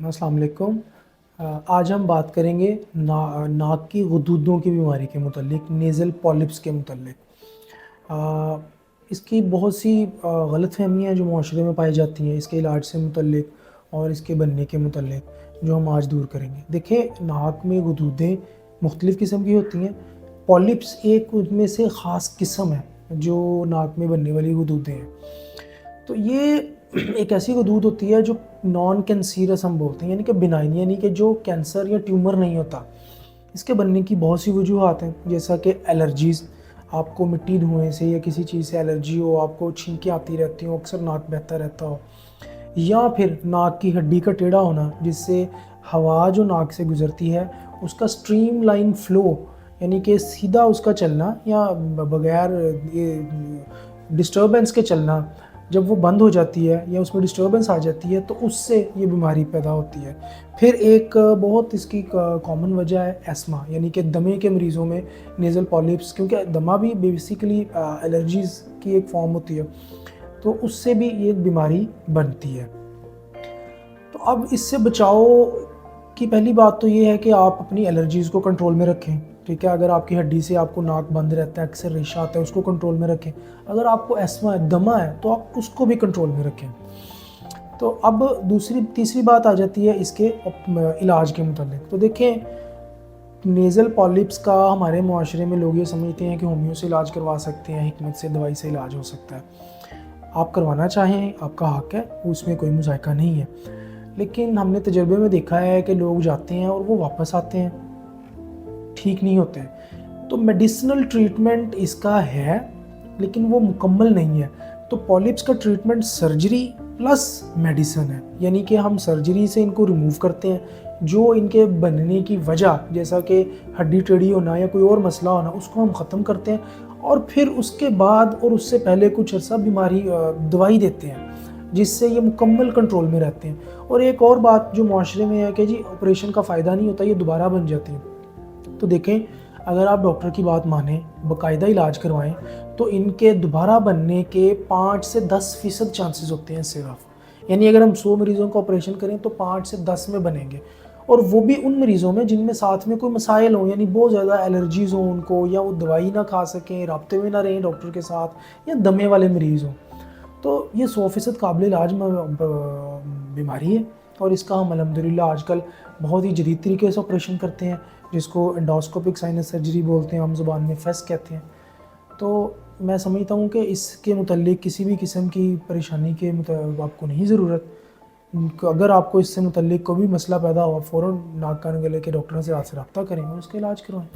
अस्सलाम वालेकुम। आज हम बात करेंगे नाक की गुदूदों की बीमारी के मुतल्लिक, नेज़ल पॉलिप्स के मुतल्लिक। इसकी बहुत सी गलतफ़हमियाँ जो मुआशरे में पाई जाती हैं इसके इलाज से मुतल्लिक और इसके बनने के मुतल्लिक, जो हम आज दूर करेंगे। देखिए, नाक में गुदूदें मुख्तलिफ़ किस्म की होती हैं। पॉलिप्स एक उनमें से ख़ास किस्म है जो नाक में बनने वाली गुदूदें हैं। तो ये एक ऐसी गदूद होती है जो नॉन कैंसरस हम बोलते हैं, यानी कि बिनाइन, यानी कि जो कैंसर या ट्यूमर नहीं होता। इसके बनने की बहुत सी वजूहात हैं, जैसा कि एलर्जीज़, आपको मिट्टी, धुएँ से या किसी चीज़ से एलर्जी हो, आपको छींकें आती रहती हों, अक्सर नाक बहता रहता हो, या फिर नाक की हड्डी का टेढ़ा होना जिससे हवा जो नाक से गुज़रती है उसका स्ट्रीम लाइन फ़्लो, यानी कि सीधा उसका चलना या बगैर ये डिस्टर्बेंस के चलना, जब वो बंद हो जाती है या उसमें डिस्टर्बेंस आ जाती है तो उससे ये बीमारी पैदा होती है। फिर एक बहुत इसकी कॉमन वजह है एस्मा, यानी कि दमे के मरीज़ों में नेज़ल पॉलिप्स, क्योंकि दमा भी बेसिकली एलर्जीज़ की एक फॉर्म होती है, तो उससे भी ये बीमारी बनती है। तो अब इससे बचाव की पहली बात तो ये है कि आप अपनी एलर्जीज़ को कंट्रोल में रखें। ठीक है, अगर आपकी हड्डी से आपको नाक बंद रहता है, अक्सर रेशा आता है, उसको कंट्रोल में रखें। अगर आपको एस्मा है, दमा है, तो आप उसको भी कंट्रोल में रखें। तो अब तीसरी बात आ जाती है इसके इलाज के मुतालिक। तो देखें, नेज़ल पॉलिप्स का हमारे मुआशरे में लोग ये समझते हैं कि होम्यो से इलाज करवा सकते हैं, हिकमत से दवाई से इलाज हो सकता है। आप करवाना चाहें, आपका हक है, उसमें कोई मुज़ायका नहीं है। लेकिन हमने तजर्बे में देखा है कि लोग जाते हैं और वो वापस आते हैं, ठीक नहीं होते हैं। तो मेडिसिनल ट्रीटमेंट इसका है, लेकिन वो मुकम्मल नहीं है। तो पॉलिप्स का ट्रीटमेंट सर्जरी प्लस मेडिसिन है, यानी कि हम सर्जरी से इनको रिमूव करते हैं, जो इनके बनने की वजह, जैसा कि हड्डी टेढ़ी होना या कोई और मसला होना, उसको हम ख़त्म करते हैं, और फिर उसके बाद और उससे पहले कुछ अर्सा बीमारी दवाई देते हैं जिससे ये मुकम्मल कंट्रोल में रहते हैं। और एक और बात जो मुआशरे में है कि जी ऑपरेशन का फ़ायदा नहीं होता, ये दोबारा बन जाती है। तो देखें, अगर आप डॉक्टर की बात मानें, बाकायदा इलाज करवाएं, तो इनके दोबारा बनने के 5 से 10% चांसेस होते हैं सिर्फ। यानी अगर हम 100 मरीज़ों का ऑपरेशन करें तो 5 से 10 में बनेंगे, और वो भी उन मरीज़ों में जिनमें साथ में कोई मसाइल हों, यानी बहुत ज़्यादा एलर्जीज़ हों उनको, या वो दवाई ना खा सकें, राब्ते में ना रहें डॉक्टर के साथ, या दमे वाले मरीज़ हों। तो ये 100% काबिल इलाज बीमारी है, और इसका हम अल्हम्दुलिल्लाह आजकल बहुत ही जदीद तरीके से ऑपरेशन करते हैं, जिसको एंडोस्कोपिक साइनस सर्जरी बोलते हैं, हम ज़ुबान में फेस कहते हैं। तो मैं समझता हूँ कि इसके मुतल्लिक किसी भी किस्म की परेशानी के आपको नहीं ज़रूरत। अगर आपको इससे मुतल्लिक कोई भी मसला पैदा हुआ, फ़ौरन नाक कान गले के डॉक्टर से रब्ता करें और उसका इलाज करवाएं।